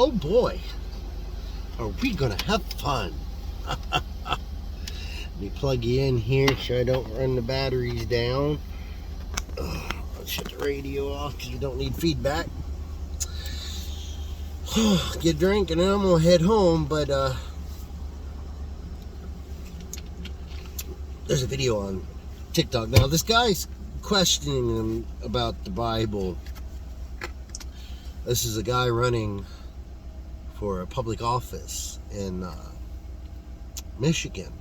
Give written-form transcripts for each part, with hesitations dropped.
Oh boy, are we gonna have fun. Let me plug you in here so I don't run the batteries down. I'll shut the radio off because we don't need feedback. Get a drink and then I'm gonna head home, but there's a video on TikTok. Now this guy's questioning him about the Bible. This is a guy running for a public office in Michigan.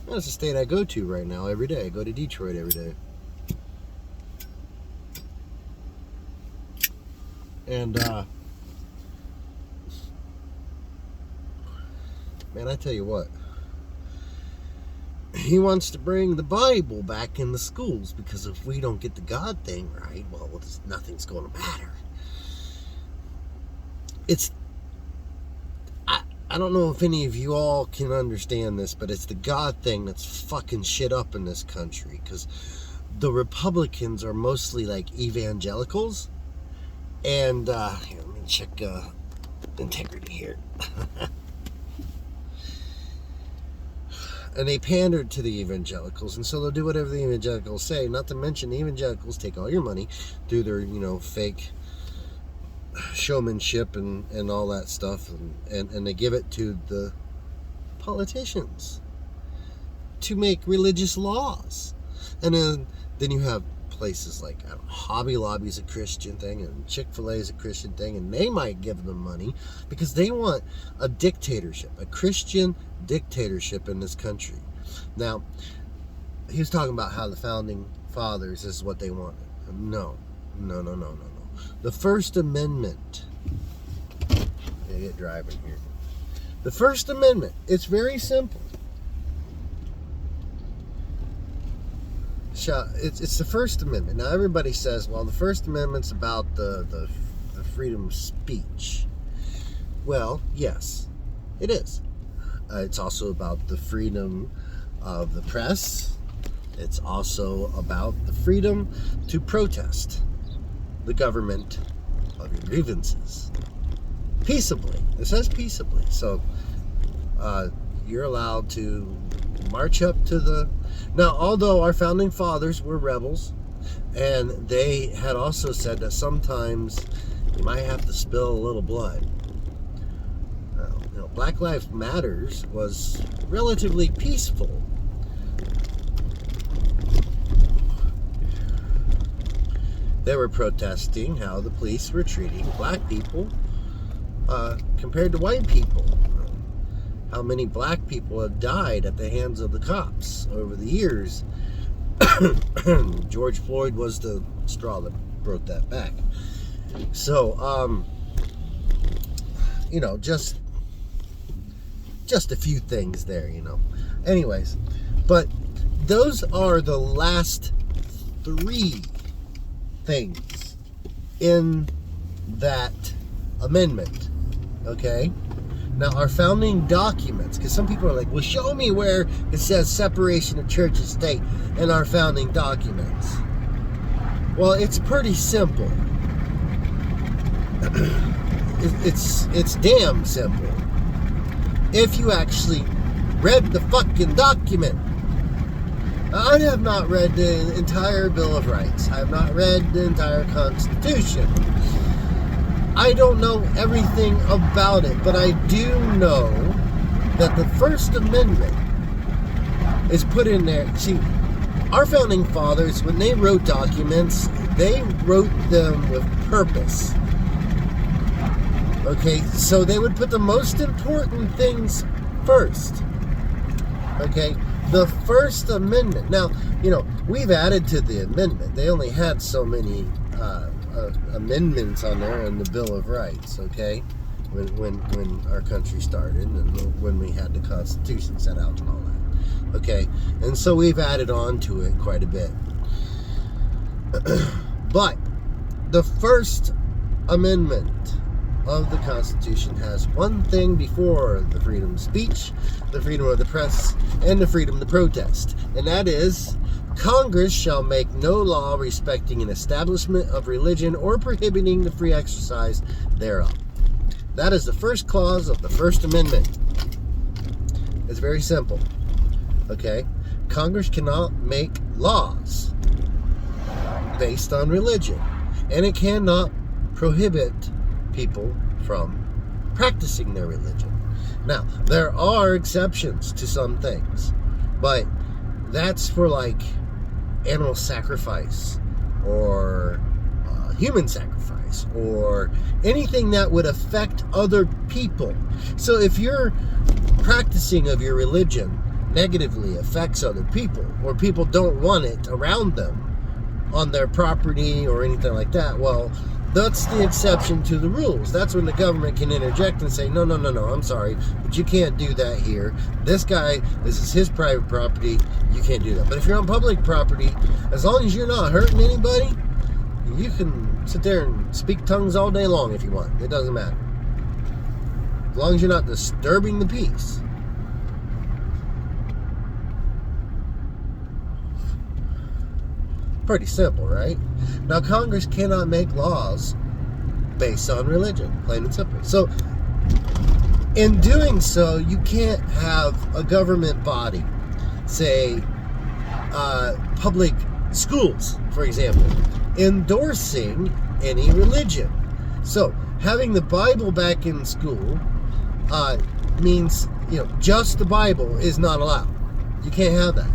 That's the state I go to right now every day. I go to Detroit every day. And man, I tell you what, he wants to bring the Bible back in the schools because if we don't get the God thing right, well, nothing's going to matter. I don't know if any of you all can understand this, but it's the God thing that's fucking shit up in this country, because the Republicans are mostly like evangelicals, and here, let me check integrity here. And they pandered to the evangelicals, and so they'll do whatever the evangelicals say. Not to mention, the evangelicals take all your money through their, fake showmanship and all that stuff, and they give it to the politicians to make religious laws. And then you have places like Hobby Lobby is a Christian thing, and Chick-fil-A is a Christian thing, and they might give them money because they want a dictatorship, a Christian dictatorship in this country. Now, he was talking about how the founding fathers is what they wanted. No. The First Amendment. I get driving here. The First Amendment, it's very simple. It's the First Amendment. Now everybody says, well, the First Amendment's about the freedom of speech. Well, yes, it is. It's also about the freedom of the press. It's also about the freedom to protest the government of your grievances peaceably. It says peaceably. So you're allowed to march up to the... Now, although our founding fathers were rebels, and they had also said that sometimes you might have to spill a little blood. Black Lives Matters was relatively peaceful. They were protesting how the police were treating black people compared to white people. How many black people have died at the hands of the cops over the years. George Floyd was the straw that broke that back. So, just a few things there, Anyways, but those are the last three things in that amendment, okay? Now, our founding documents, because some people are like, well, show me where it says separation of church and state in our founding documents. Well, it's pretty simple. It's damn simple. If you actually read the fucking document. I have not read the entire Bill of Rights. I have not read the entire Constitution. I don't know everything about it, but I do know that the First Amendment is put in there. See, our founding fathers, when they wrote documents, they wrote them with purpose. Okay, so they would put the most important things first. Okay, the First Amendment. Now, we've added to the amendment. They only had so many amendments on there in the Bill of Rights, okay? When our country started and when we had the Constitution set out and all that. Okay, and so we've added on to it quite a bit. But the First Amendment of the Constitution has one thing before the freedom of speech, the freedom of the press, and the freedom to protest, and that is, Congress shall make no law respecting an establishment of religion or prohibiting the free exercise thereof. That is the first clause of the First Amendment. It's very simple. Okay? Congress cannot make laws based on religion. And it cannot prohibit people from practicing their religion. Now, there are exceptions to some things, but that's for like animal sacrifice or human sacrifice or anything that would affect other people. So if your practicing of your religion negatively affects other people, or people don't want it around them on their property or anything like that, well, that's the exception to the rules. That's when the government can interject and say, no, I'm sorry, but you can't do that here. This is his private property, you can't do that. But if you're on public property, as long as you're not hurting anybody, you can sit there and speak tongues all day long if you want. It doesn't matter. As long as you're not disturbing the peace. Pretty simple, right? Now, Congress cannot make laws based on religion, plain and simple. So, in doing so, you can't have a government body, say, public schools, for example, endorsing any religion. So, having the Bible back in school means, just the Bible is not allowed. You can't have that.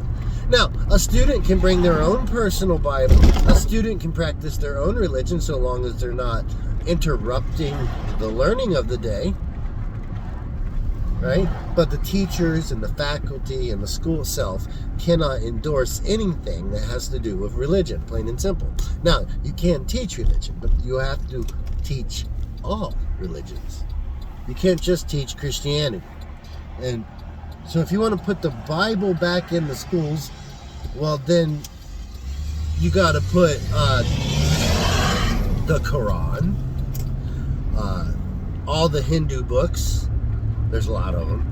Now, a student can bring their own personal Bible. A student can practice their own religion so long as they're not interrupting the learning of the day, right? But the teachers and the faculty and the school itself cannot endorse anything that has to do with religion, plain and simple. Now, you can't teach religion, but you have to teach all religions. You can't just teach Christianity. And so if you want to put the Bible back in the schools, well, then you got to put the Quran, all the Hindu books. There's a lot of them.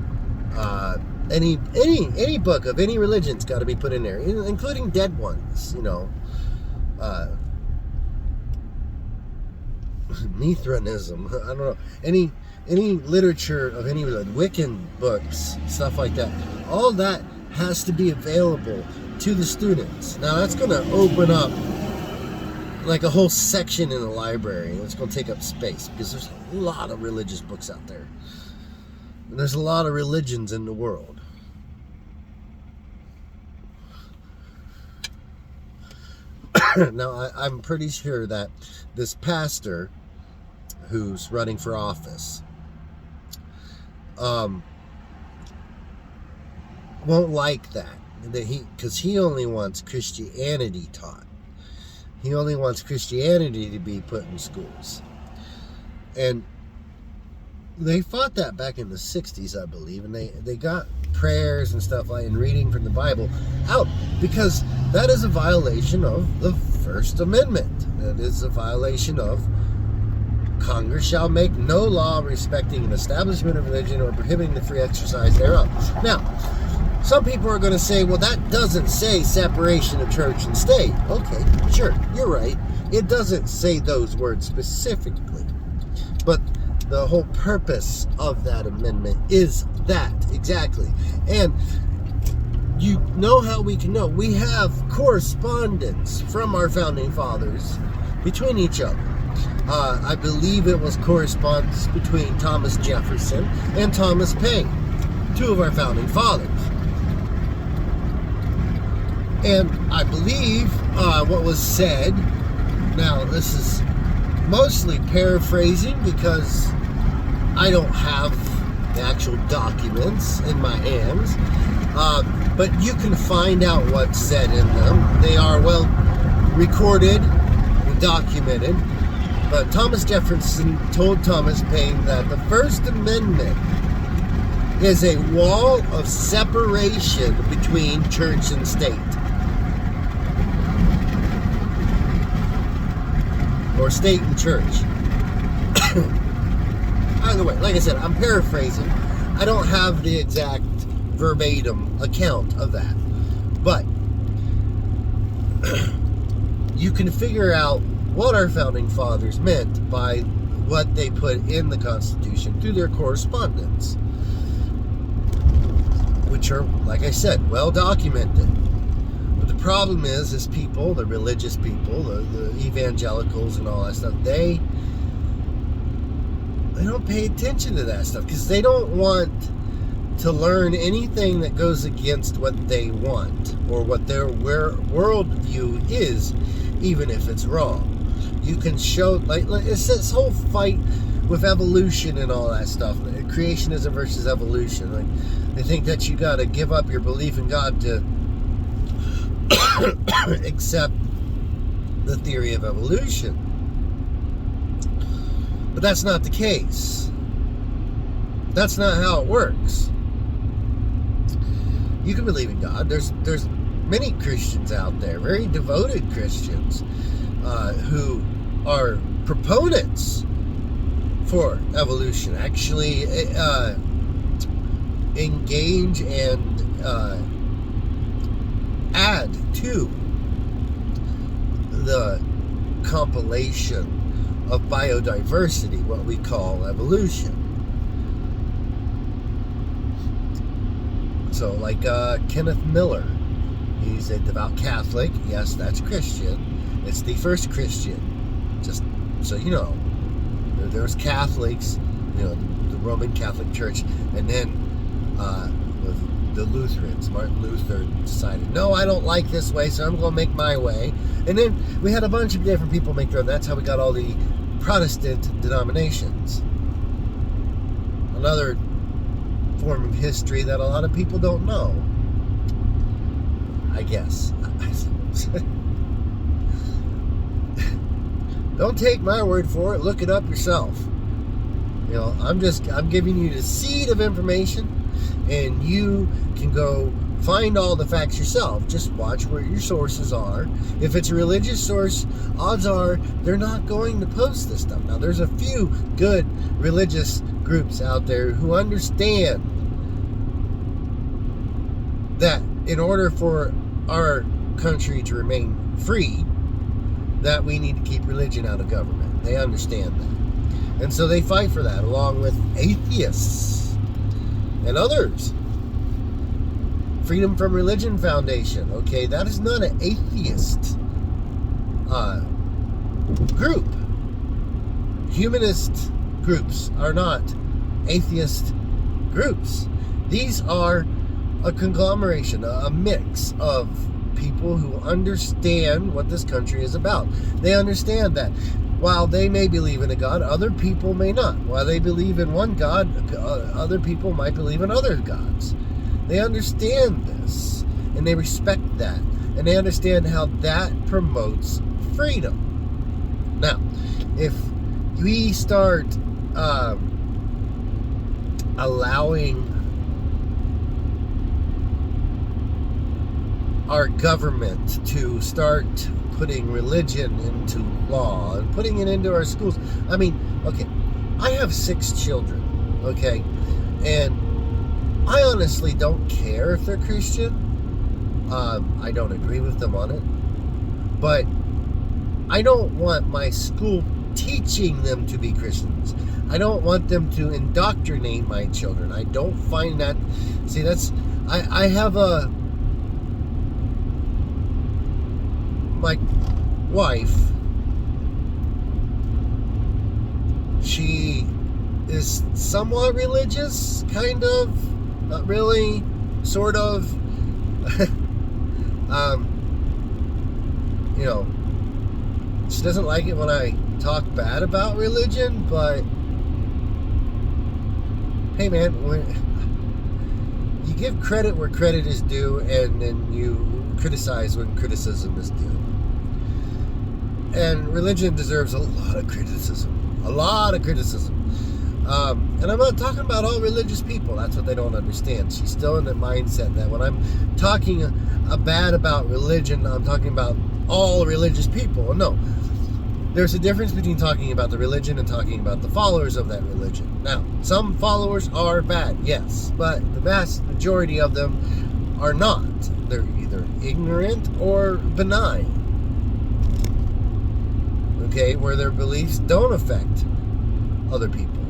Any book of any religion's got to be put in there, including dead ones. Mithranism. I don't know. Any literature of any religion, Wiccan books, stuff like that. All that has to be available to the students. Now that's going to open up like a whole section in the library. It's going to take up space because there's a lot of religious books out there. And there's a lot of religions in the world. Now I'm pretty sure that this pastor who's running for office won't like that because he only wants Christianity taught. He only wants Christianity to be put in schools. And they fought that back in the 60s, I believe, and they got prayers and stuff like and reading from the Bible out because that is a violation of the First Amendment. That is a violation of Congress shall make no law respecting an establishment of religion or prohibiting the free exercise thereof. Now, some people are going to say, well, that doesn't say separation of church and state. Okay, sure, you're right. It doesn't say those words specifically. But the whole purpose of that amendment is that, exactly. And you know how we can know. We have correspondence from our founding fathers between each other. I believe it was correspondence between Thomas Jefferson and Thomas Paine, two of our founding fathers. And I believe what was said, now this is mostly paraphrasing because I don't have the actual documents in my hands, but you can find out what's said in them. They are well recorded and documented. But Thomas Jefferson told Thomas Paine that the First Amendment is a wall of separation between church and state. Or state and church. Either way, like I said, I'm paraphrasing. I don't have the exact verbatim account of that. But you can figure out what our founding fathers meant by what they put in the Constitution through their correspondence, which are, like I said, well documented. But the problem is people, the religious people, the evangelicals and all that stuff, they don't pay attention to that stuff because they don't want to learn anything that goes against what they want or what their worldview is, even if it's wrong. You can show, like it's this whole fight with evolution and all that stuff, creationism versus evolution. Like, they think that you got to give up your belief in God to accept the theory of evolution. But that's not the case. That's not how it works. You can believe in God. There's many Christians out there, very devoted Christians, who are proponents for evolution, actually engage and add to the compilation of biodiversity, what we call evolution. So like Kenneth Miller, he's a devout Catholic. Yes, that's Christian. It's the first Christian, just so you know. There's Catholics, the Roman Catholic Church, and then the Lutherans. Martin Luther decided, no, I don't like this way, so I'm going to make my way. And then we had a bunch of different people make their own. That's how we got all the Protestant denominations. Another form of history that a lot of people don't know, I guess. Don't take my word for it. Look it up yourself. I'm giving you the seed of information, and you can go find all the facts yourself. Just watch where your sources are. If it's a religious source, odds are they're not going to post this stuff. Now, there's a few good religious groups out there who understand that in order for our country to remain free, that we need to keep religion out of government. They understand that. And so they fight for that, along with atheists and others. Freedom from Religion Foundation. Okay, that is not an atheist group. Humanist groups are not atheist groups. These are a conglomeration, a mix of people who understand what this country is about. They understand that while they may believe in a God, other people may not. While they believe in one God, other people might believe in other gods. They understand this, and they respect that, and they understand how that promotes freedom. Now, if we start allowing our government to start putting religion into law and putting it into our schools. I mean, okay, I have 6 children, okay, and I honestly don't care if they're Christian. I don't agree with them on it, but I don't want my school teaching them to be Christians. I don't want them to indoctrinate my children. I don't find that, I have my wife, she is somewhat religious, kind of, not really, sort of. She doesn't like it when I talk bad about religion, but hey man, you give credit where credit is due, and then you criticize when criticism is due. And religion deserves a lot of criticism. A lot of criticism. And I'm not talking about all religious people. That's what they don't understand. She's still in the mindset that when I'm talking bad about religion, I'm talking about all religious people. No. There's a difference between talking about the religion and talking about the followers of that religion. Now, some followers are bad, yes. But the vast majority of them are not. They're either ignorant or benign. Okay, where their beliefs don't affect other people.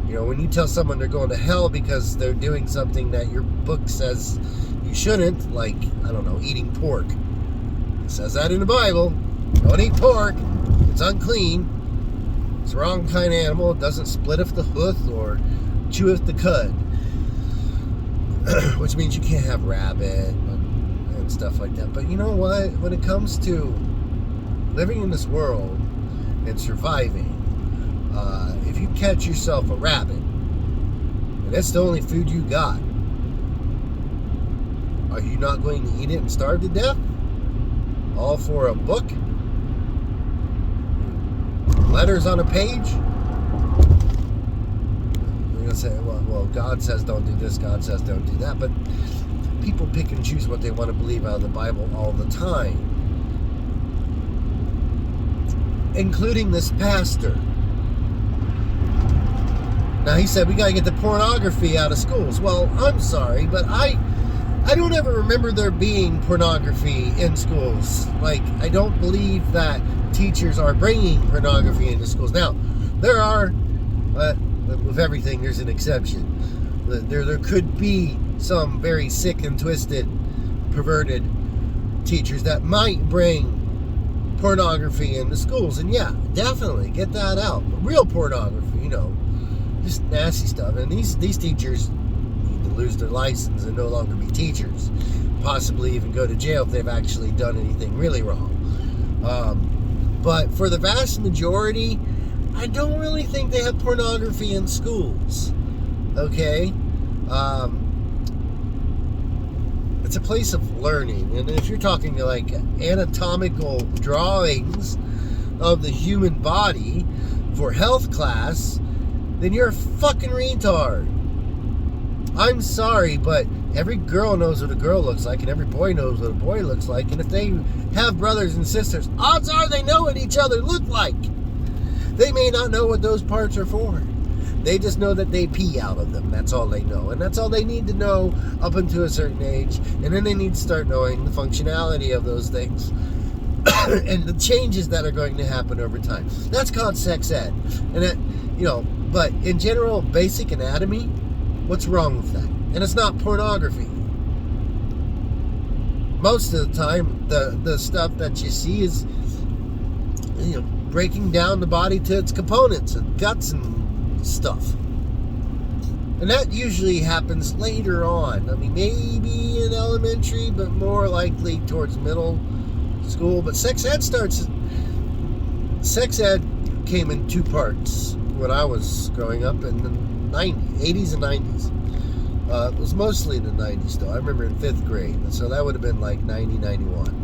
You know, when you tell someone they're going to hell because they're doing something that your book says you shouldn't, like, I don't know, eating pork. It says that in the Bible. Don't eat pork. It's unclean. It's the wrong kind of animal. It doesn't split the hoof or chew the cud. Which means you can't have rabbit and stuff like that. But you know what? When it comes to living in this world and surviving, if you catch yourself a rabbit and that's the only food you got, are you not going to eat it and starve to death? All for a book? Letters on a page? You're going to say, well, God says don't do this, God says don't do that. But people pick and choose what they want to believe out of the Bible all the time. Including this pastor. Now, he said we got to get the pornography out of schools. Well, I'm sorry, but I don't ever remember there being pornography in schools. Like, I don't believe that teachers are bringing pornography into schools. Now, there are, with everything, there's an exception. There could be some very sick and twisted, perverted teachers that might bring pornography into schools. And yeah, definitely get that out. But real pornography, you know, just nasty stuff. And these teachers need to lose their license and no longer be teachers. Possibly even go to jail if they've actually done anything really wrong. But for the vast majority, I don't really think they have pornography in schools. Okay? It's a place of learning. And if you're talking like anatomical drawings of the human body for health class, then you're a fucking retard. I'm sorry, but every girl knows what a girl looks like, and every boy knows what a boy looks like. And if they have brothers and sisters, odds are they know what each other look like. They may not know what those parts are for. They just know that they pee out of them. That's all they know. And that's all they need to know up until a certain age. And then they need to start knowing the functionality of those things. And the changes that are going to happen over time. That's called sex ed. And that, you know, but in general, basic anatomy, what's wrong with that? And it's not pornography. Most of the time, the stuff that you see is, you know, breaking down the body to its components and guts and stuff. And that usually happens later on. I mean, maybe in elementary, but more likely towards middle school. But sex ed came in two parts when I was growing up in the 80s and 90s. It was mostly in the 90s, though. I remember in 5th grade. So that would have been like 90, 91.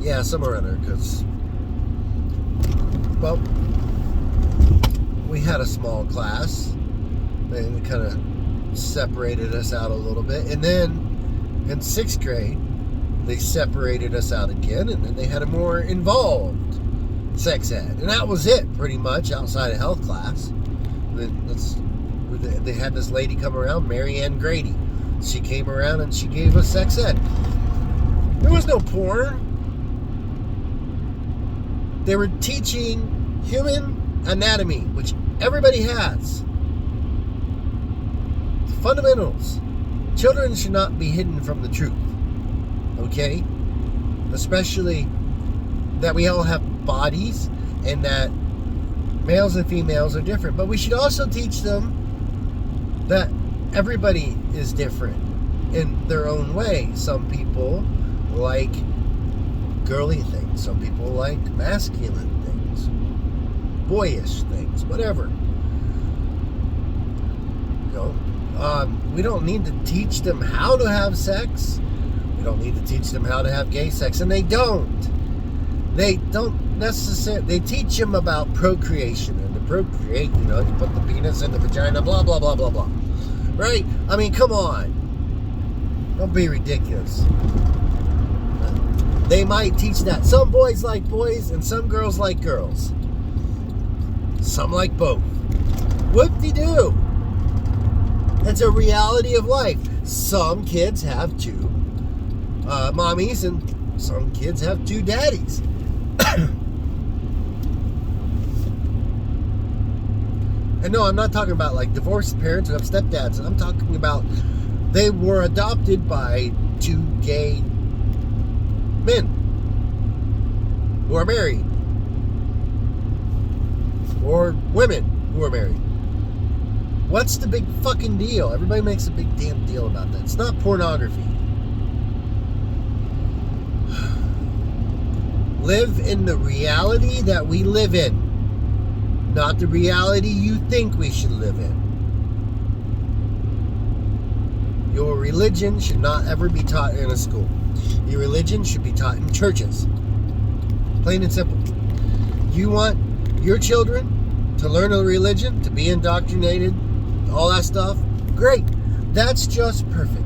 Yeah, somewhere in there, because, well, we had a small class, and it kind of separated us out a little bit, and then in 6th grade, they separated us out again, and then they had a more involved sex ed, and that was it, pretty much, outside of health class. They had this lady come around, Mary Ann Grady. She came around, and she gave us sex ed. There was no porn. They were teaching human anatomy, which everybody has. The fundamentals. Children should not be hidden from the truth. Okay? Especially that we all have bodies and that males and females are different. But we should also teach them that everybody is different in their own way. Some people like girly things. Some people like masculine things, boyish things, whatever. You know, we don't need to teach them how to have sex. We don't need to teach them how to have gay sex, and they don't. They don't necessarily. They teach them about procreation, and to procreate, you know, you put the penis in the vagina, blah blah blah blah blah. Right? I mean, come on. Don't be ridiculous. They might teach that. Some boys like boys and some girls like girls. Some like both. Whoop-de-doo. It's a reality of life. Some kids have two mommies and Some kids have two daddies. And no, I'm not talking about like divorced parents who have stepdads. I'm talking about they were adopted by two gay men who are married, or women who are married. What's the big fucking deal? Everybody makes a big damn deal about that. It's not pornography. Live in the reality that we live in, not the reality you think we should live in. Your religion should not ever be taught in a school. Your religion should be taught in churches. Plain and simple. You want your children to learn a religion, to be indoctrinated, all that stuff? Great. That's just perfect.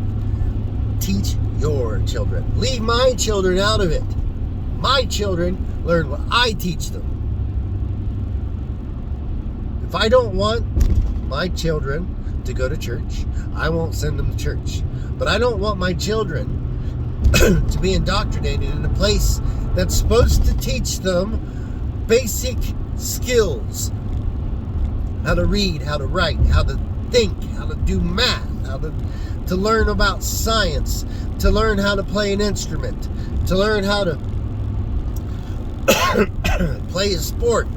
Teach your children. Leave my children out of it. My children learn what I teach them. If I don't want my children to go to church, I won't send them to church. But I don't want my children to be indoctrinated in a place that's supposed to teach them basic skills. How to read, how to write, how to think, how to do math, how to learn about science, to learn how to play an instrument, to learn how to play a sport.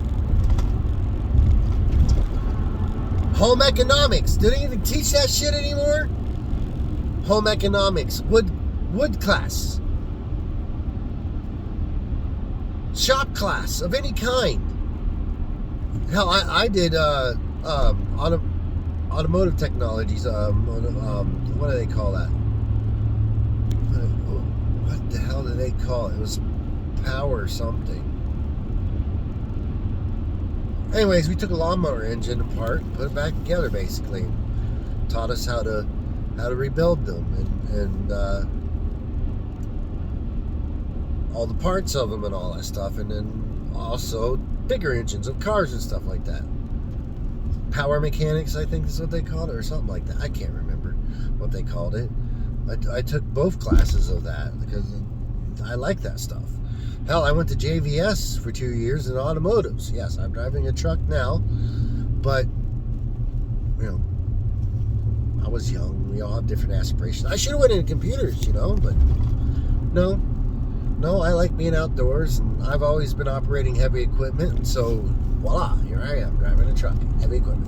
Home economics. Do they even teach that shit anymore? Home economics. Wood class. Shop class of any kind. Hell, I did automotive technologies. What do they call that? What the hell do they call it? It was power something. Anyways, we took a lawnmower engine apart and put it back together, basically. Taught us how to rebuild them and all the parts of them and all that stuff, and then also bigger engines of cars and stuff like that. Power mechanics, I think is what they called it, or something like that. I can't remember what they called it. I took both classes of that because I like that stuff. Hell, I went to JVS for 2 years in automotives. Yes, I'm driving a truck now, but, you know, I was young. We all have different aspirations. I should have went into computers, you know, but no, I like being outdoors, and I've always been operating heavy equipment, and so, voila, here I am, driving a truck, heavy equipment.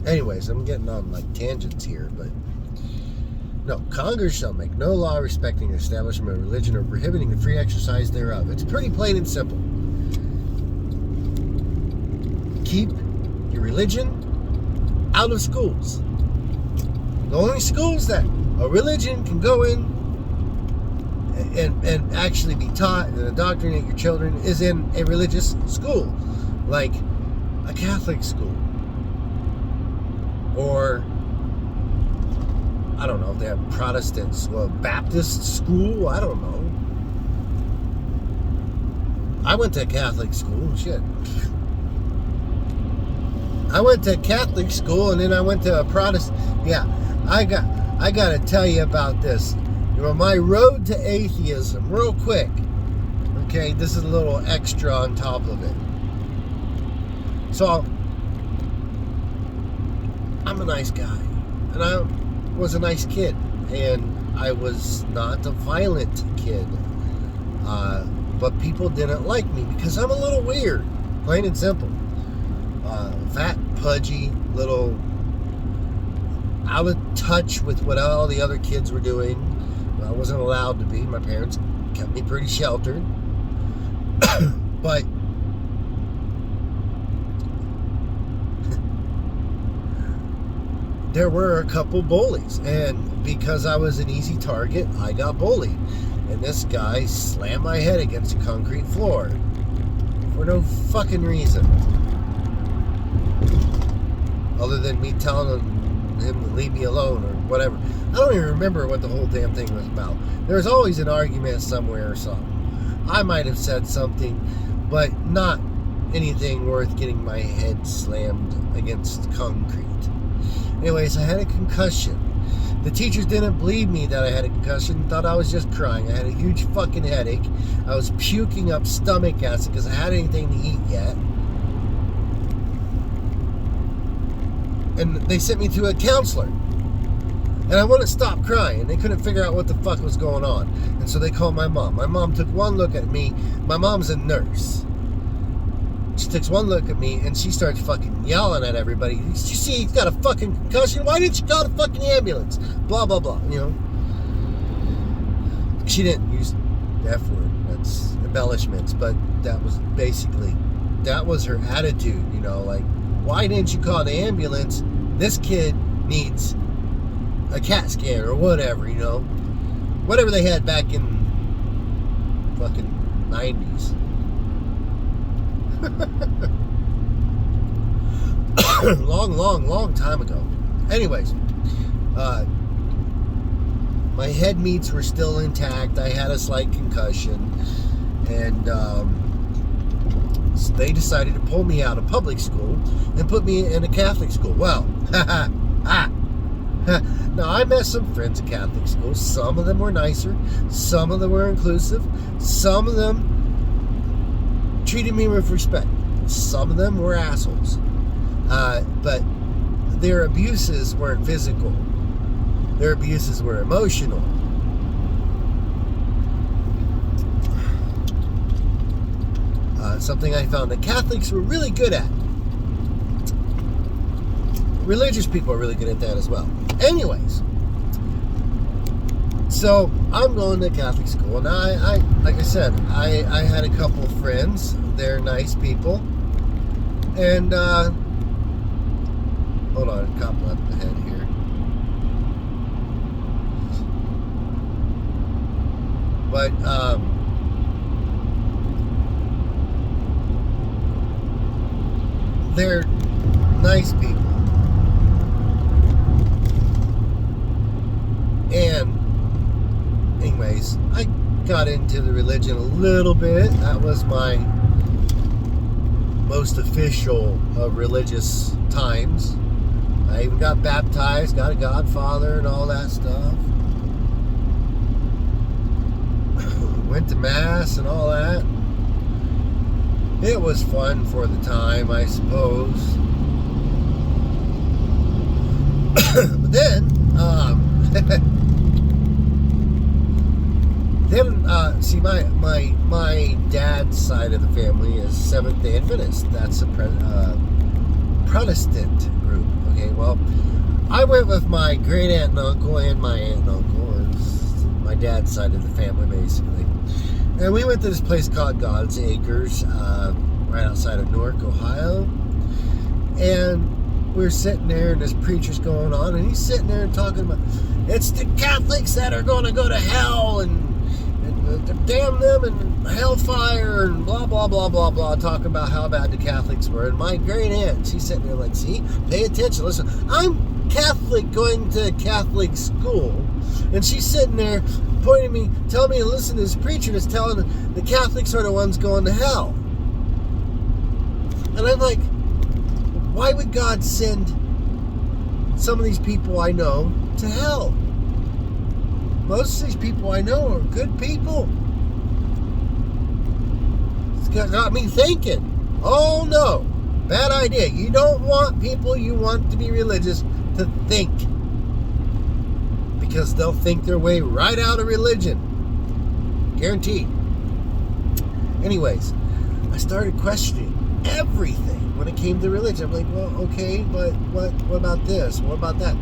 Anyways, I'm getting on, like, tangents here, but no, Congress shall make no law respecting the establishment of religion or prohibiting the free exercise thereof. It's pretty plain and simple. Keep your religion out of schools. The only schools that a religion can go in and actually be taught and indoctrinate your children is in a religious school, like a Catholic school, or I don't know if they have Protestants, well, Baptist school, I don't know. I went to Catholic school, shit. I went to Catholic school and then I went to a Protestant. Yeah, I got to tell you about this. You know, my road to atheism, real quick. Okay, this is a little extra on top of it. So, I'm a nice guy, and I was a nice kid, and I was not a violent kid, but people didn't like me because I'm a little weird, plain and simple. Fat, pudgy, little out of touch with what all the other kids were doing. I wasn't allowed to be. My parents kept me pretty sheltered, but there were a couple bullies, and because I was an easy target, I got bullied. And this guy slammed my head against a concrete floor for no fucking reason, other than me telling him to leave me alone or whatever. I don't even remember what the whole damn thing was about. There was always an argument somewhere or something. I might have said something, but not anything worth getting my head slammed against concrete. Anyways, I had a concussion, The teachers didn't believe me that I had a concussion, thought I was just crying. I had a huge fucking headache. I was puking up stomach acid because I hadn't anything to eat yet. And they sent me to a counselor. And I wouldn't stop crying. And they couldn't figure out what the fuck was going on. And so they called my mom. My mom took one look at me. My mom's a nurse. She takes one look at me and she starts fucking yelling at everybody. You see, he's got a fucking concussion. Why didn't you call the fucking ambulance? Blah, blah, blah. You know. She didn't use the F word. That's embellishments. But that was basically, that was her attitude. You know, like, why didn't you call the ambulance? This kid needs a CAT scan or whatever, you know. Whatever they had back in fucking 90s. long time ago. Anyways, my head meats were still intact. I had a slight concussion, and so they decided to pull me out of public school and put me in a Catholic school. Well, now I met some friends at Catholic schools. Some of them were nicer, some of them were inclusive, some of them treated me with respect. Some of them were assholes. But their abuses weren't physical. Their abuses were emotional. Something I found that Catholics were really good at. Religious people are really good at that as well. Anyways, so I'm going to Catholic school, and I like I said, I had a couple of friends. They're nice people, and hold on, a cop left ahead here. But they're nice people. And anyways, I got into the religion a little bit. That was my most official of religious times. I even got baptized, got a godfather and all that stuff. Went to mass and all that. It was fun for the time, I suppose. But then, see, my dad's side of the family is Seventh-day Adventist. That's a Protestant group. Okay, well, I went with my great aunt and uncle and my aunt and uncle. It's my dad's side of the family, basically. And we went to this place called God's Acres, right outside of Newark, Ohio. And we're sitting there, and this preacher's going on, and he's sitting there and talking about, it's the Catholics that are going to go to hell, and damn them, and hellfire, and blah, blah, blah, blah, blah, talking about how bad the Catholics were. And my great aunt, she's sitting there like, see, pay attention, listen, I'm Catholic going to Catholic school, and she's sitting there pointing at me, telling me to listen to this preacher that's telling the Catholics are the ones going to hell. And I'm like, why would God send some of these people I know to hell? Most of these people I know are good people. It's got me thinking, oh no, bad idea. You don't want people you want to be religious to think. Because they'll think their way right out of religion. Guaranteed. Anyways, I started questioning everything when it came to religion. I'm like, well, okay, but what about this? What about that?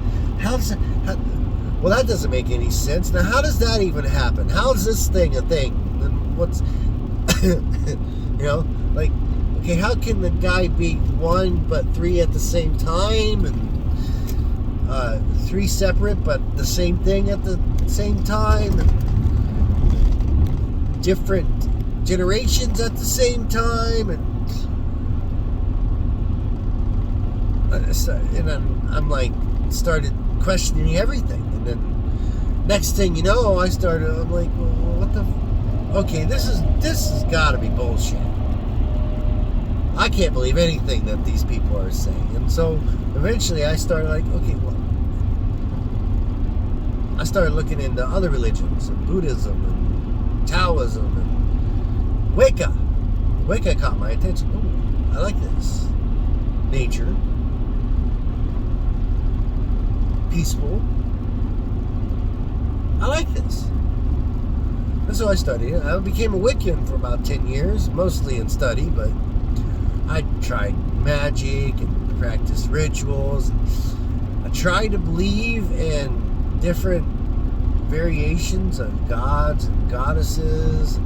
Well, that doesn't make any sense. Now, how does that even happen? How is this thing a thing? And what's, you know, like, okay, how can the guy be one but three at the same time? And three separate but the same thing at the same time? And different generations at the same time? And I'm like, started questioning everything. And then next thing you know, I'm like, well, what the, okay, this has got to be bullshit. I can't believe anything that these people are saying. And so eventually I started like, okay, well, I started looking into other religions, and Buddhism, and Taoism, and Wicca. Wicca caught my attention. Oh, I like this. Nature. Peaceful. I like this. And so I studied it. I became a Wiccan for about 10 years, mostly in study, but I tried magic and practiced rituals. I tried to believe in different variations of gods and goddesses.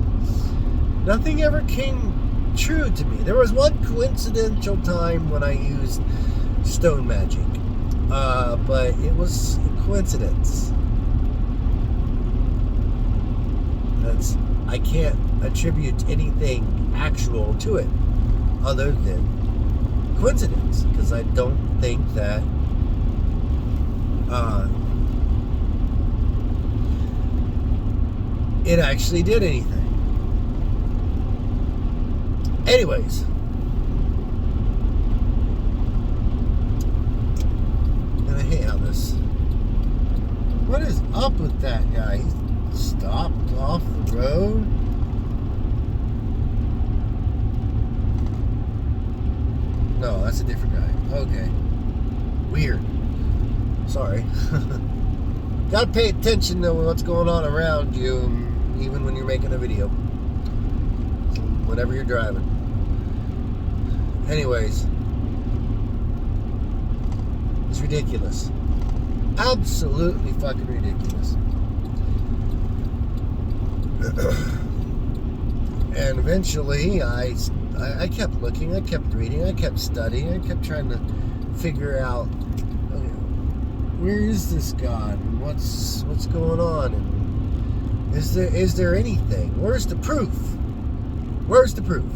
Nothing ever came true to me. There was one coincidental time when I used stone magic, but it was a coincidence. I can't attribute anything actual to it other than coincidence, because I don't think that it actually did anything. Anyways, and I hate how this. What is up with that guy? He's stopped off the road. No, that's a different guy. Okay. Weird. Sorry. Gotta pay attention to what's going on around you, even when you're making a video. Whenever you're driving. Anyways. It's ridiculous. Absolutely fucking ridiculous. And eventually I kept looking, I kept reading, I kept studying, I kept trying to figure out, okay, where is this God and what's going on, and is there anything? Where's the proof? Where's the proof?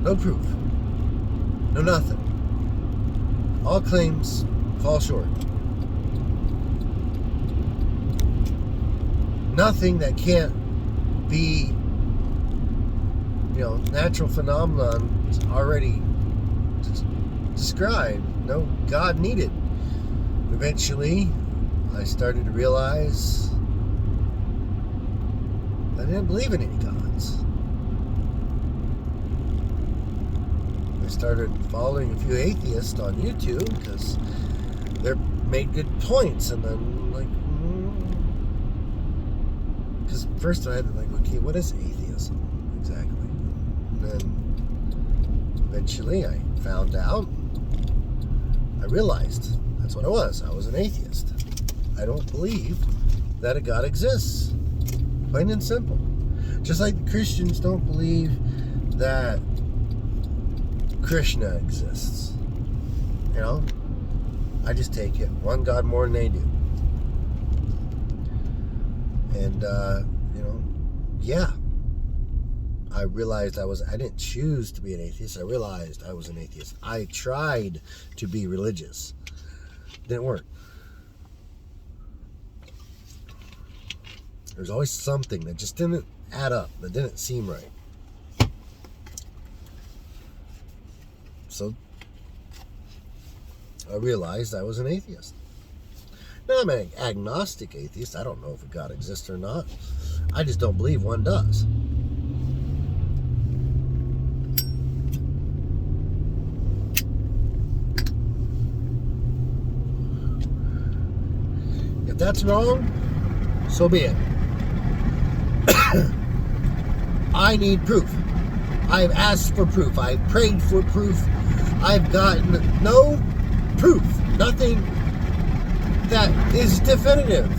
No proof. No nothing. All claims fall short. Nothing that can't be, natural phenomenon is already described. No God needed. Eventually, I started to realize I didn't believe in any gods. I started following a few atheists on YouTube because they made good points, and then because first I had to okay, what is atheism exactly? And then eventually I found out. I realized that's what I was. I was an atheist. I don't believe that a God exists. Plain and simple. Just like the Christians don't believe that Krishna exists. I just take it one God more than they do. And, yeah. I realized I didn't choose to be an atheist. I realized I was an atheist. I tried to be religious. Didn't work. There's always something that just didn't add up, that didn't seem right. So I realized I was an atheist. Now I'm an agnostic atheist. I don't know if a God exists or not. I just don't believe one does. If that's wrong, so be it. I need proof. I've asked for proof. I've prayed for proof. I've gotten no proof. Nothing that is definitive.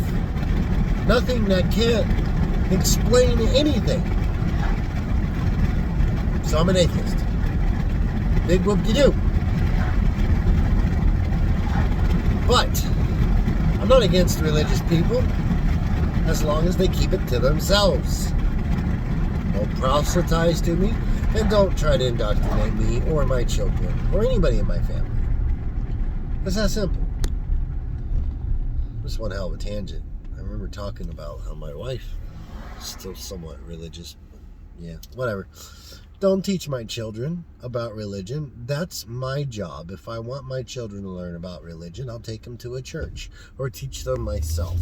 Nothing that can't explain anything. So I'm an atheist. Big whoop-de-doo. But I'm not against religious people as long as they keep it to themselves. Don't proselytize to me, and don't try to indoctrinate me or my children or anybody in my family. It's that simple. Just one hell of a tangent. I remember talking about how my wife is still somewhat religious. But yeah, whatever. Don't teach my children about religion. That's my job. If I want my children to learn about religion, I'll take them to a church or teach them myself.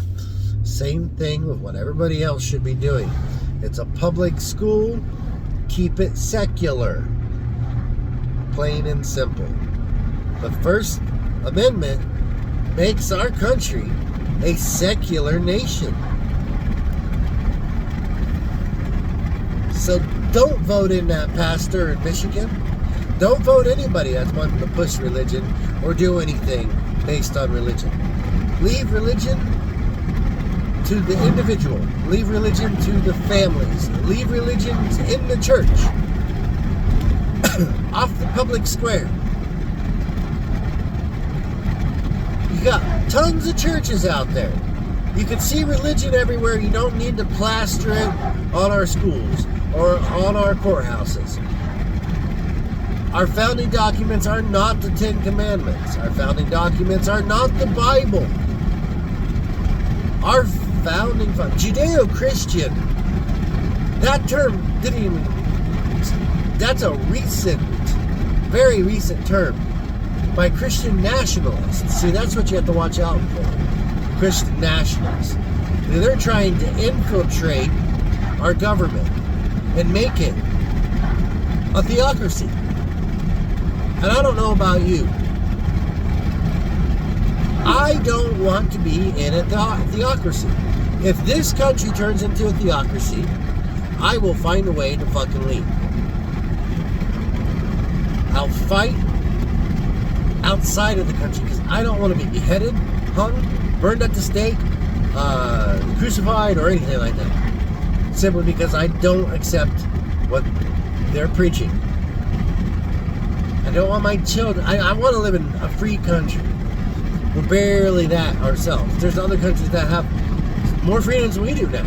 Same thing with what everybody else should be doing. It's a public school. Keep it secular. Plain and simple. The First Amendment makes our country a secular nation. So don't vote in that pastor in Michigan. Don't vote anybody that's wanting to push religion or do anything based on religion. Leave religion to the individual. Leave religion to the families. Leave religion in the church. Off the public square. You got tons of churches out there. You can see religion everywhere. You don't need to plaster it on our schools or on our courthouses. Our founding documents are not the Ten Commandments. Our founding documents are not the Bible. Our founding, Judeo-Christian, that term didn't even, that's a recent, very recent term by Christian nationalists. See, that's what you have to watch out for. Christian nationalists. They're trying to infiltrate our government and make it a theocracy. And I don't know about you. I don't want to be in a theocracy. If this country turns into a theocracy, I will find a way to fucking leave. I'll fight outside of the country because I don't want to be beheaded, hung, burned at the stake, crucified, or anything like that. Simply because I don't accept what they're preaching. I don't want my children. I want to live in a free country. We're barely that ourselves. There's other countries that have more freedoms than we do now.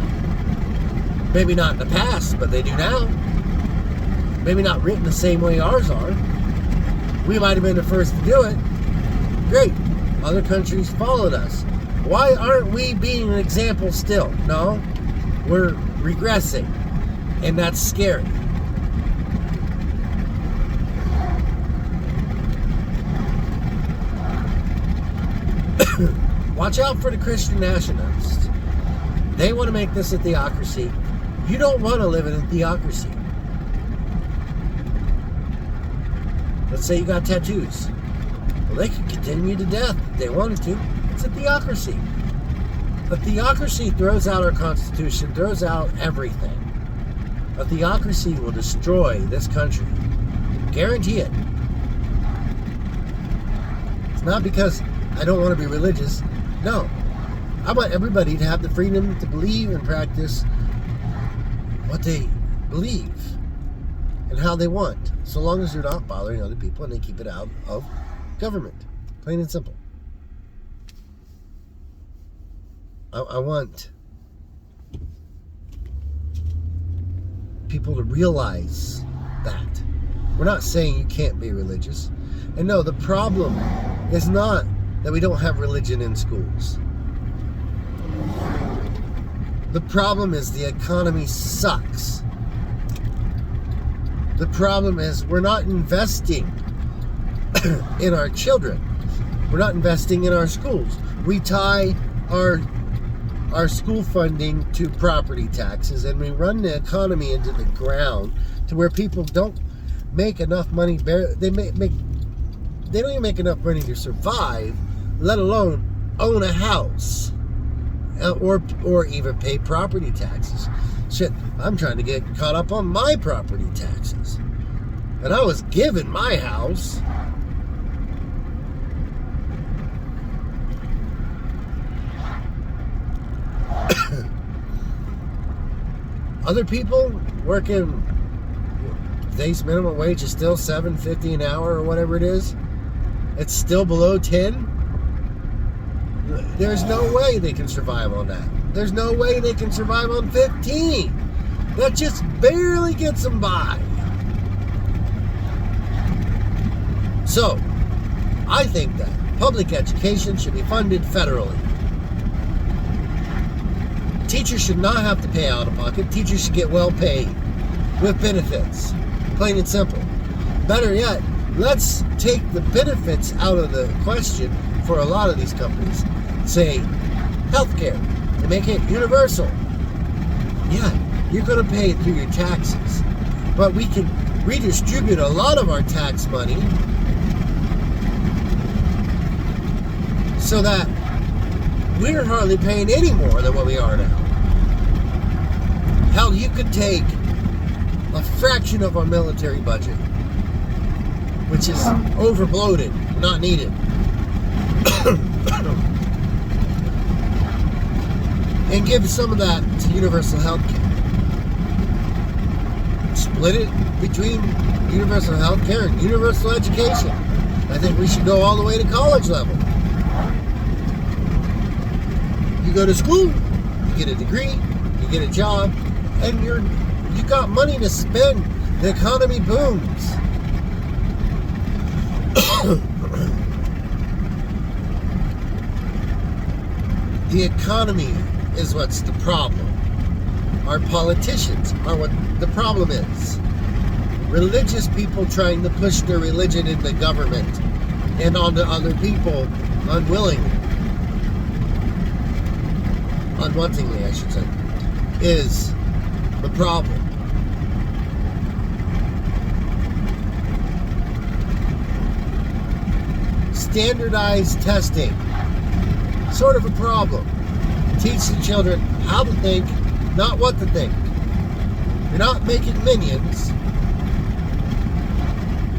Maybe not in the past, but they do now. Maybe not written the same way ours are. We might have been the first to do it. Great. Other countries followed us. Why aren't we being an example still? No, we're regressing. And that's scary. Watch out for the Christian nationalists. They want to make this a theocracy. You don't want to live in a theocracy. Let's say you got tattoos. Well, they could continue to death if they wanted to. It's a theocracy. A theocracy throws out our Constitution, throws out everything. A theocracy will destroy this country. Guarantee it. It's not because I don't want to be religious. No. I want everybody to have the freedom to believe and practice what they believe and how they want, so long as they're not bothering other people and they keep it out of government. Plain and simple. I want people to realize that. We're not saying you can't be religious. And no, the problem is not that we don't have religion in schools. The problem is the economy sucks. The problem is we're not investing in our children. We're not investing in our schools. We tie our school funding to property taxes, and we run the economy into the ground to where people don't make enough money. They don't even make enough money to survive, let alone own a house or even pay property taxes. Shit, I'm trying to get caught up on my property taxes, and I was given my house. Other people working, today's minimum wage is still $7.50 an hour or whatever it is. It's still below 10. There's no way they can survive on that. There's no way they can survive on 15. That just barely gets them by. So, I think that public education should be funded federally. Teachers should not have to pay out of pocket. Teachers should get well paid with benefits. Plain and simple. Better yet, let's take the benefits out of the question for a lot of these companies. Say, healthcare, and make it universal. Yeah, you're going to pay it through your taxes. But we can redistribute a lot of our tax money so that we're hardly paying any more than what we are now. Hell, you could take a fraction of our military budget, which is overbloated, not needed, and give some of that to universal health care. Split it between universal health care and universal education. I think we should go all the way to college level. You go to school, you get a degree, you get a job, and you got money to spend. The economy booms. The economy is what's the problem. Our politicians are what the problem is. Religious people trying to push their religion into government and onto other people unwantingly, I should say, is the problem. Standardized testing, sort of a problem. Teach the children how to think, not what to think. You're not making minions.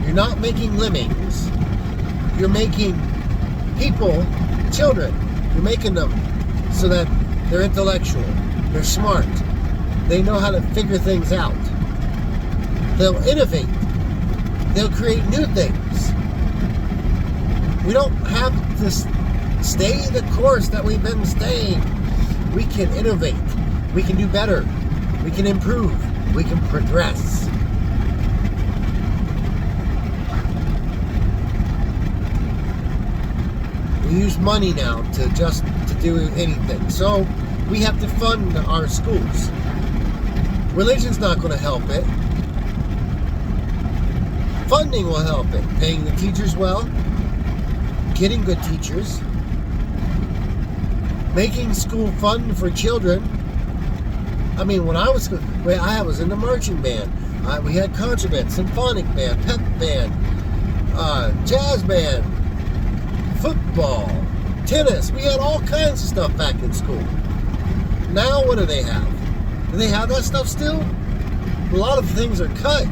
You're not making lemmings. You're making people, children. You're making them so that they're intellectual. They're smart. They know how to figure things out. They'll innovate. They'll create new things. We don't have to stay the course that we've been staying. We can innovate. We can do better. We can improve. We can progress. We use money now to do anything. So we have to fund our schools. Religion's not going to help it. Funding will help it. Paying the teachers well. Getting good teachers. Making school fun for children. I mean, when I was in the marching band. We had concert band, symphonic band, pep band, jazz band, football, tennis. We had all kinds of stuff back in school. Now what do they have? Do they have that stuff still? A lot of things are cut.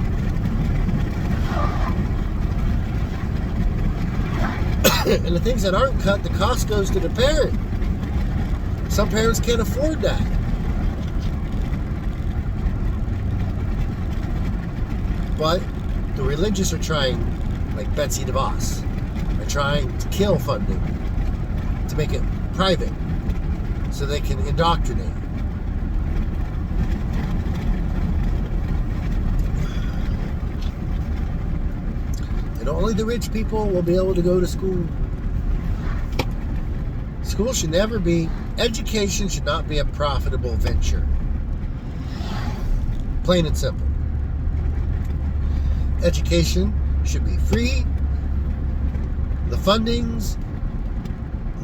And the things that aren't cut, the cost goes to the parent. Some parents can't afford that. But the religious are trying, like Betsy DeVos, are trying to kill funding, to make it private, so they can indoctrinate. And only the rich people will be able to go to school. School should never be, education should not be a profitable venture. Plain and simple. Education should be free. The fundings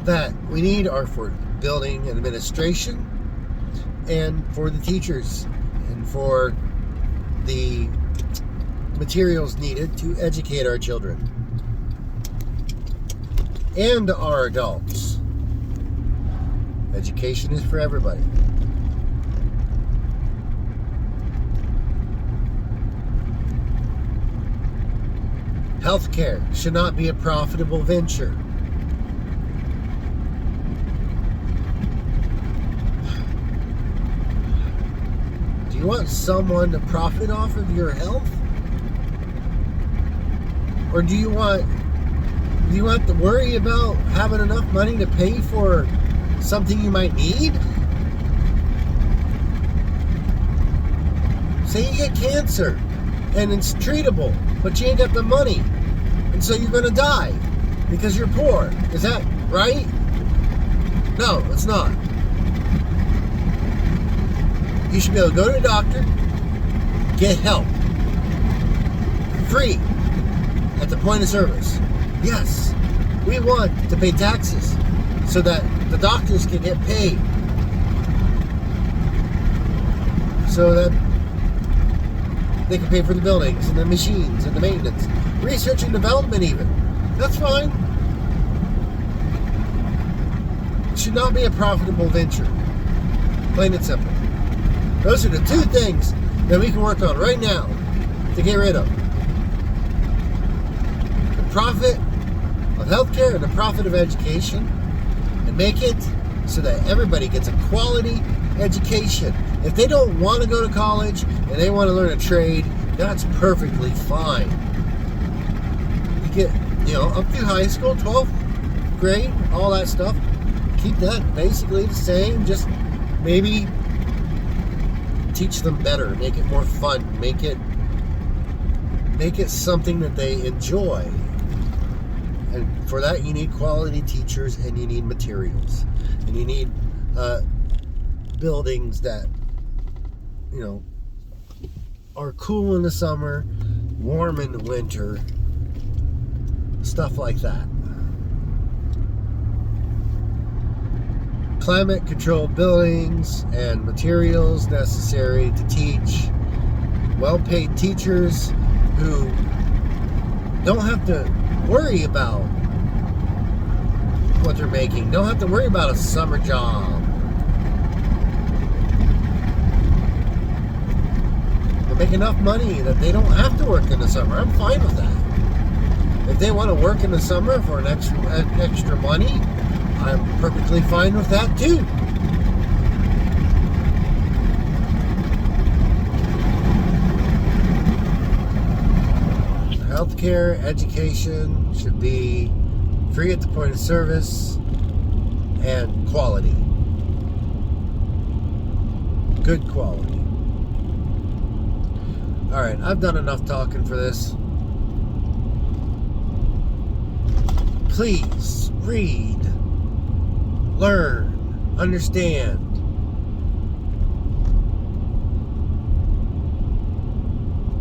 that we need are for building and administration, and for the teachers, and for the materials needed to educate our children and our adults. Education is for everybody. Healthcare should not be a profitable venture. Do you want someone to profit off of your health? Or do you want to worry about having enough money to pay for something you might need? Say you get cancer and it's treatable, but you ain't got the money, and so you're gonna die because you're poor. Is that right? No, it's not. You should be able to go to a doctor, get help. free at the point of service. Yes, we want to pay taxes so that the doctors can get paid, so that they can pay for the buildings and the machines and the maintenance, research and development even. That's fine. It should not be a profitable venture. Plain and simple. Those are the two things that we can work on right now to get rid of. The profit of healthcare and the profit of education, and make it so that everybody gets a quality education. If they don't want to go to college and they want to learn a trade, that's perfectly fine. You get, up through high school, 12th grade, all that stuff. Keep that basically the same, just maybe teach them better, make it more fun, make it something that they enjoy. And for that, you need quality teachers, and you need materials, and you need buildings that are cool in the summer, warm in the winter, stuff like that. Climate controlled buildings and materials necessary to teach. Well-paid teachers who don't have to worry about what they're making, don't have to worry about a summer job. They make enough money that they don't have to work in the summer. I'm fine with that. If they want to work in the summer for an extra money, I'm perfectly fine with that too. Healthcare, education should be free at the point of service and quality. Good quality. Alright, I've done enough talking for this. Please read, learn, understand.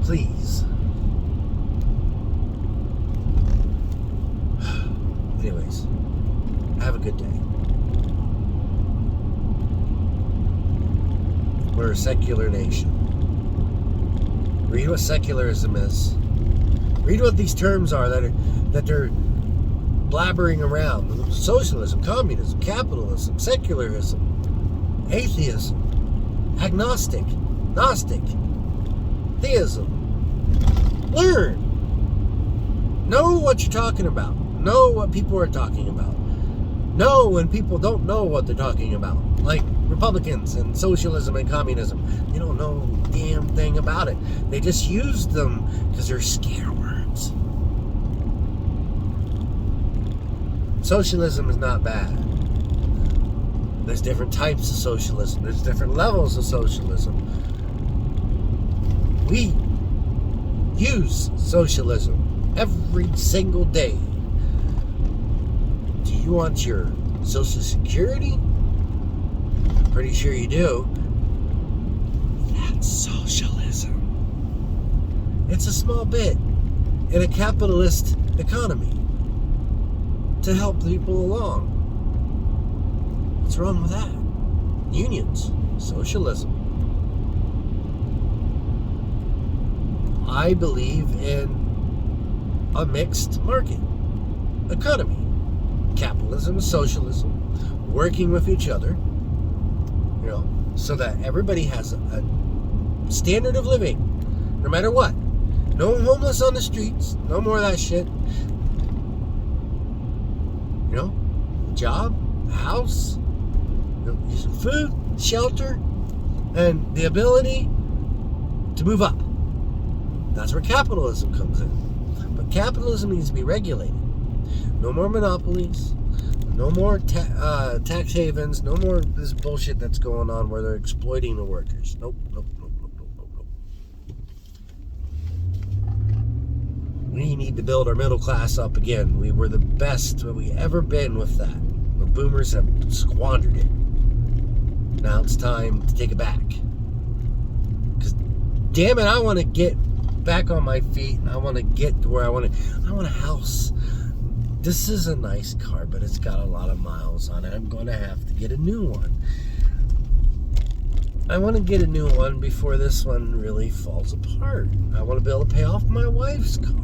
Please. Anyways, have a good day. We're a secular nation. Read what secularism is. Read what these terms are that they're blabbering around. Socialism, communism, capitalism, secularism, atheism, agnostic, Gnostic, theism. Learn. Know what you're talking about. Know what people are talking about. Know when people don't know what they're talking about. Like Republicans and socialism and communism. They don't know a damn thing about it. They just use them because they're scare words. Socialism is not bad. There's different types of socialism. There's different levels of socialism. We use socialism every single day. Do you want your Social Security? I'm pretty sure you do. That's socialism. It's a small bit in a capitalist economy to help people along. What's wrong with that? Unions, socialism. I believe in a mixed market economy. Capitalism, socialism, working with each other, so that everybody has a standard of living, no matter what. No homeless on the streets, no more of that shit. Job, house, food, shelter, and the ability to move up. That's where capitalism comes in. But capitalism needs to be regulated. No more monopolies, no more tax havens, no more this bullshit that's going on where they're exploiting the workers. Nope. We need to build our middle class up again. We were the best that we ever been with that. The boomers have squandered it. Now it's time to take it back. Because, damn it, I want to get back on my feet, and I want to get to where I want to. I want a house. This is a nice car, but it's got a lot of miles on it. I'm going to have to get a new one. I want to get a new one before this one really falls apart. I want to be able to pay off my wife's car.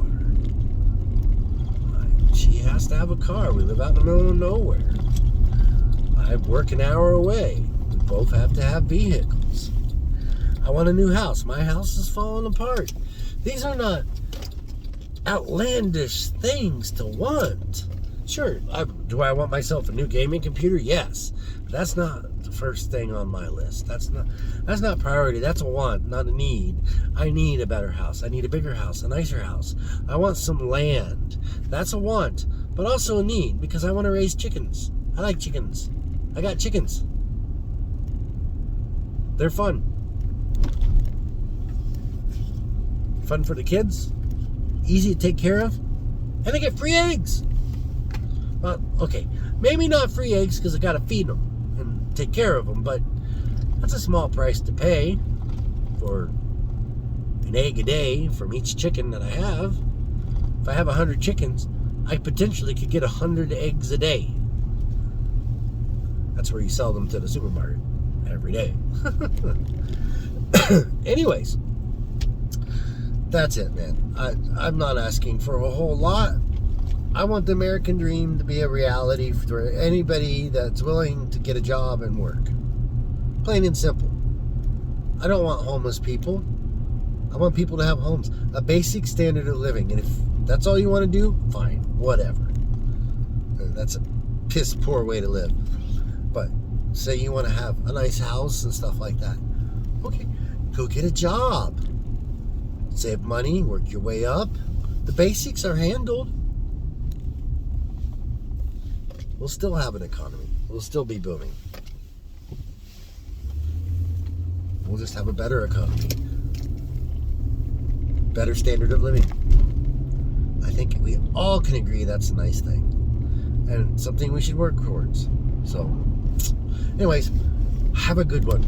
She has to have a car. We live out in the middle of nowhere. I work an hour away. We both have to have vehicles. I want a new house. My house is falling apart. These are not outlandish things to want. Sure, do I want myself a new gaming computer? Yes. But that's not the first thing on my list. That's not priority. That's a want, not a need. I need a better house. I need a bigger house, a nicer house. I want some land. That's a want, but also a need, because I want to raise chickens. I like chickens. I got chickens. They're fun. Fun for the kids. Easy to take care of. And they get free eggs. Well, okay. Maybe not free eggs because I got to feed them and take care of them, but that's a small price to pay for an egg a day from each chicken that I have. If I have 100 chickens, I potentially could get 100 eggs a day. That's where you sell them to the supermarket every day. Anyways, that's it, man. I'm not asking for a whole lot. I want the American dream to be a reality for anybody that's willing to get a job and work. Plain and simple. I don't want homeless people. I want people to have homes. A basic standard of living. And if that's all you want to do, fine. Whatever. That's a piss poor way to live. But say you want to have a nice house and stuff like that. Okay, go get a job. Save money, work your way up. The basics are handled. We'll still have an economy. We'll still be booming. We'll just have a better economy. Better standard of living. I think we all can agree that's a nice thing. And something we should work towards. So, anyways, have a good one.